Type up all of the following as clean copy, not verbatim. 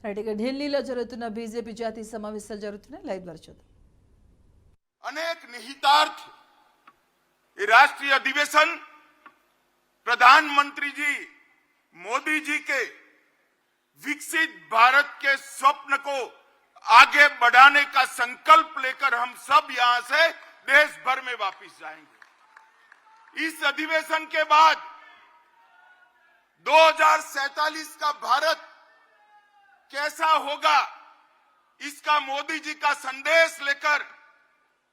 Right, ఇక ఢిల్లీలో జరుగుతున్న బీజేపీ జాతీయ సమావేశాలు జరుగుతున్నాయి. లైవ్ ద్వారా చూద్దాం. अनेक निहितार्थ ये राष्ट्रीय अधिवेशन प्रधानमंत्री जी मोदी जी के विकसित भारत के स्वप्न को आगे बढ़ाने का संकल्प लेकर हम सब यहां से देश भर में वापस जाएंगे. इस अधिवेशन के बाद 2047 का भारत कैसा होगा, इसका मोदी जी का संदेश लेकर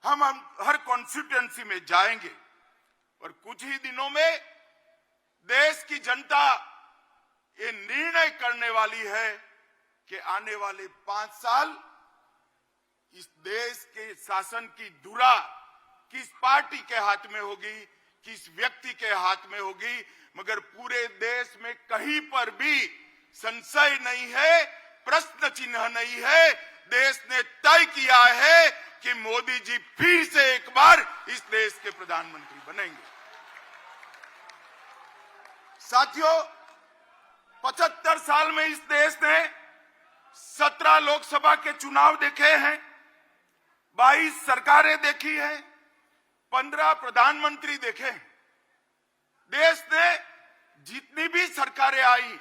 हम हर कॉन्स्टिट्यूएंसी में जाएंगे. और कुछ ही दिनों में देश की जनता ये निर्णय करने वाली है कि आने वाले 5 साल इस देश के शासन की धुरा किस पार्टी के हाथ में होगी, किस व्यक्ति के हाथ में होगी. मगर पूरे देश में कहीं पर भी संशय नहीं है, प्रश्न चिन्ह नहीं है. देश ने तय किया है कि मोदी जी फिर से एक बार इस देश के प्रधानमंत्री बनेंगे. साथियों, 75 साल में इस देश ने 17 लोकसभा के चुनाव देखे हैं, 22 सरकारें देखी हैं, 15 प्रधानमंत्री देखे हैं. देश ने जितनी भी सरकारें आई,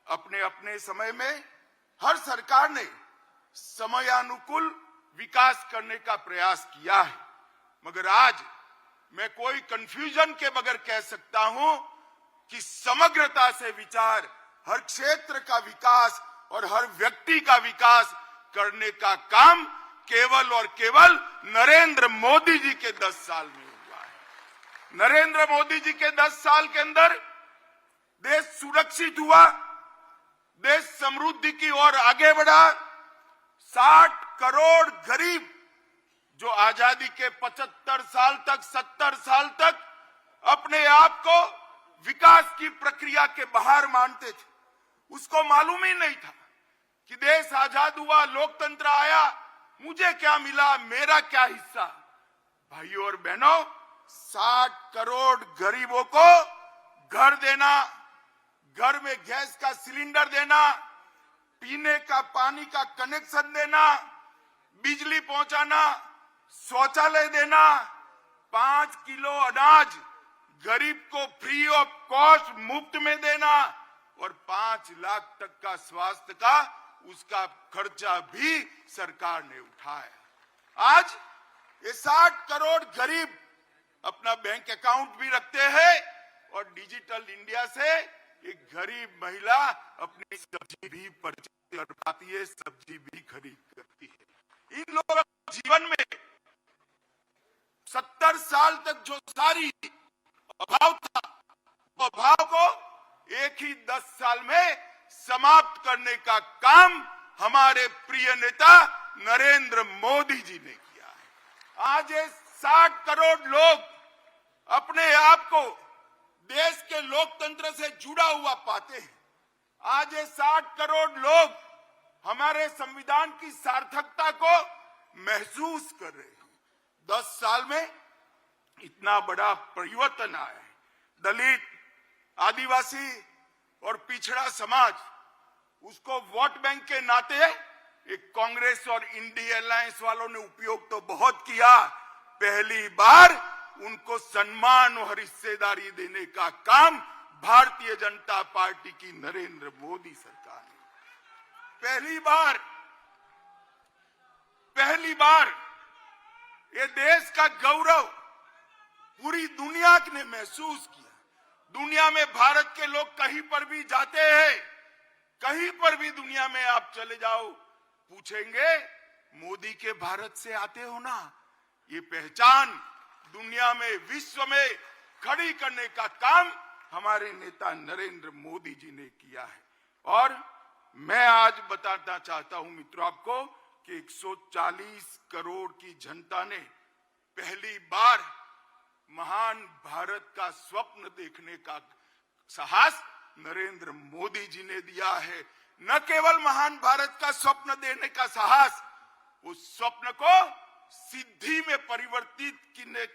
अपने अपने समय में हर सरकार ने समयानुकूल विकास करने का प्रयास किया है. मगर आज मैं कोई कंफ्यूजन के बगैर कह सकता हूं कि समग्रता से विचार, हर क्षेत्र का विकास और हर व्यक्ति का विकास करने का काम केवल और केवल नरेंद्र मोदी जी के 10 साल में हुआ है. नरेंद्र मोदी जी के 10 साल के अंदर देश सुरक्षित हुआ, देश समृद्धि की ओर आगे बढ़ा. 60 करोड़ गरीब जो आजादी के 75 साल तक, 70 साल तक अपने आप को विकास की प्रक्रिया के बाहर मानते थे, उसको मालूम ही नहीं था कि देश आजाद हुआ, लोकतंत्र आया, मुझे क्या मिला, मेरा क्या हिस्सा. भाइयों और बहनों, 60 करोड़ गरीबों को घर देना, घर में गैस का सिलेंडर देना, पीने का पानी का कनेक्शन देना, बिजली पहुंचाना, शौचालय देना, 5 किलो अनाज गरीब को फ्री ऑफ कॉस्ट मुफ्त में देना और 5 लाख तक का स्वास्थ्य का उसका खर्चा भी सरकार ने उठाया. आज ये 60 करोड़ गरीब अपना बैंक अकाउंट भी रखते हैं और डिजिटल इंडिया से एक गरीब महिला अपनी सब्जी भी परचेज कर पाती है, सब्जी भी खरीद करती है. इन लोगों के जीवन में 70 साल तक जो सारी अभाव था, वो अभाव को एक ही 10 साल में समाप्त करने का काम हमारे प्रिय नेता नरेंद्र मोदी जी ने किया है. आज ये 60 करोड़ लोग अपने आप को देश के लोकतंत्र से जुड़ा हुआ पाते हैं. आज ये 60 करोड़ लोग हमारे संविधान की सार्थकता को महसूस कर रहे हैं. 10 साल में इतना बड़ा परिवर्तन आया है. दलित, आदिवासी और पिछड़ा समाज, उसको वोट बैंक के नाते एक कांग्रेस और इंडिया अलायंस वालों ने उपयोग तो बहुत किया. पहली बार उनको सम्मान और हिस्सेदारी देने का काम भारतीय जनता पार्टी की नरेंद्र मोदी सरकार ने पहली बार ये देश का गौरव पूरी दुनिया ने महसूस किया. दुनिया में भारत के लोग कहीं पर भी जाते हैं, कहीं पर भी दुनिया में आप चले जाओ, पूछेंगे मोदी के भारत से आते हो ना. ये पहचान दुनिया में, विश्व में खड़ी करने का काम हमारे नेता नरेंद्र मोदी जी ने किया है. और मैं आज बताना चाहता हूं मित्रों आपको कि 140 करोड़ की जनता ने पहली बार महान भारत का स्वप्न देखने का साहस नरेंद्र मोदी जी ने दिया है. न केवल महान भारत का स्वप्न देने का साहस, उस स्वप्न को सिद्धि में परिवर्तित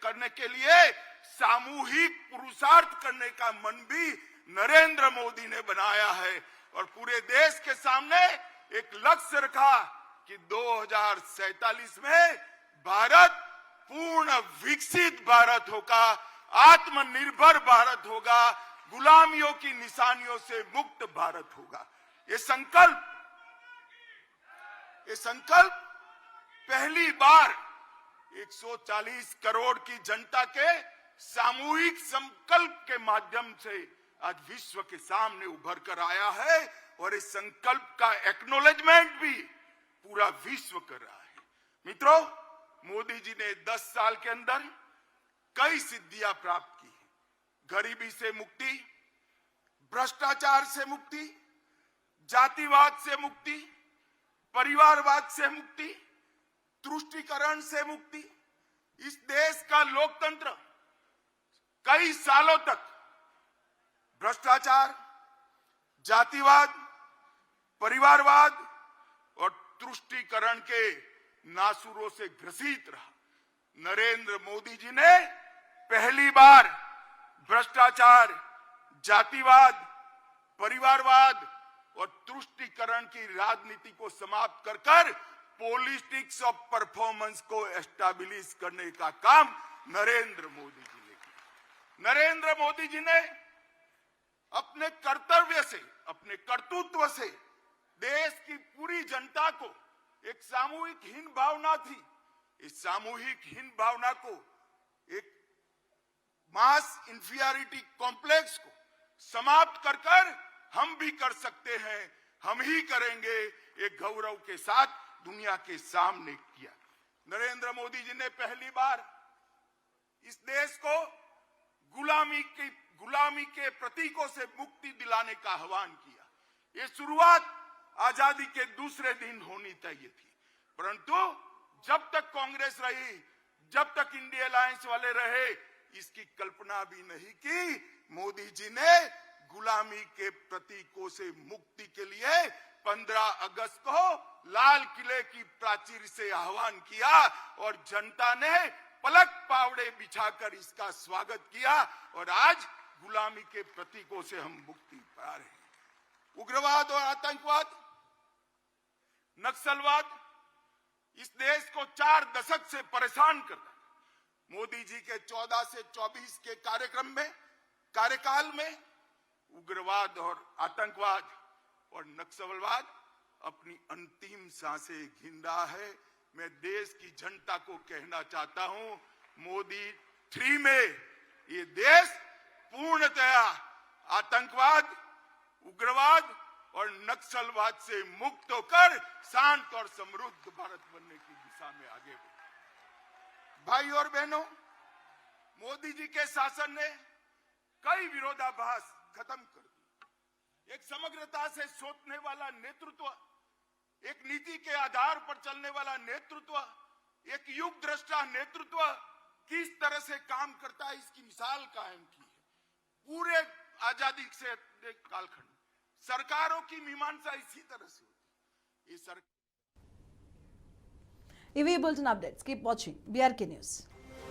करने के लिए सामूहिक पुरुषार्थ करने का मन भी नरेंद्र मोदी ने बनाया है. और पूरे देश के सामने एक लक्ष्य रखा कि 2047 में भारत पूर्ण विकसित भारत होगा, आत्मनिर्भर भारत होगा, गुलामियों की निशानियों से मुक्त भारत होगा। ये संकल्प पहली बार 140 करोड़ की जनता के सामूहिक संकल्प के माध्यम से आज विश्व के सामने उभर कर आया है और इस संकल्प का एक्नॉलेजमेंट भी पूरा विश्व कर रहा है। मित्रों, मोदी जी ने 10 साल के अंदर कई सिद्धियां प्राप्त की। गरीबी से मुक्ति, भ्रष्टाचार से मुक्ति, जातिवाद से मुक्ति, परिवारवाद से मुक्ति, तुष्टीकरण से मुक्ति। इस देश का लोकतंत्र कई सालों तक भ्रष्टाचार, जातिवाद, परिवारवाद और तुष्टीकरण के नासुरों से ग्रसित रहा। नरेंद्र मोदी जी ने पहली बार भ्रष्टाचार, जातिवाद, परिवारवाद और तुष्टीकरण की राजनीति को समाप्त कर पॉलिटिक्स ऑफ परफॉर्मेंस को एस्टैब्लिश करने का काम नरेंद्र मोदी जी ने किया। नरेंद्र मोदी जी ने अपने कर्तव्य से, अपने कर्तृत्व से देश की पूरी जनता को एक सामूहिक हीन भावना थी, इस सामूहिक हीन भावना को, एक मास इंफीरियरिटी कॉम्प्लेक्स को समाप्त कर हम भी कर सकते हैं, हम ही करेंगे, एक गौरव के साथ दुनिया के सामने किया। नरेंद्र मोदी जी ने पहली बार इस देश को गुलामी के प्रतीकों से मुक्ति दिलाने का आह्वान किया। ये शुरुआत आजादी के दूसरे दिन होनी चाहिए थी, परंतु जब तक कांग्रेस रही, जब तक इंडिया अलायंस वाले रहे, इसकी कल्पना भी नहीं की। मोदी जी ने गुलामी के प्रतीकों से मुक्ति के लिए 15 अगस्त को लाल किले की प्राचीर से आह्वान किया और जनता ने पलक पावड़े बिछाकर इसका स्वागत किया और आज गुलामी के प्रतीकों से हम मुक्ति पा रहे हैं। उग्रवाद और आतंकवाद, नक्सलवाद इस देश को 4 दशक से परेशान करता है। मोदी जी के 14 से 24 के कार्यकाल में उग्रवाद और आतंकवाद और नक्सलवाद अपनी अंतिम सांसें गिन रहा है। मैं देश की जनता को कहना चाहता हूं, मोदी 3 में ये देश पूर्णतया आतंकवाद, उग्रवाद और नक्सलवाद से मुक्त होकर शांत और समृद्ध भारत बनने की दिशा में आगे बढ़े। भाई और बहनों, मोदी जी के शासन ने कई विरोधाभास खत्म कर दी। एक समग्रता से सोचने वाला नेतृत्व, एक नीति के आधार पर चलने वाला नेतृत्व, एक युग दृष्टा नेतृत्व किस तरह से काम करता है, इसकी मिसाल कायम की है। पूरे आजादी से कालखंड सरकारों की मीमांसा इसी तरह से होती है। इवी bulletin updates, keep watching BRK news.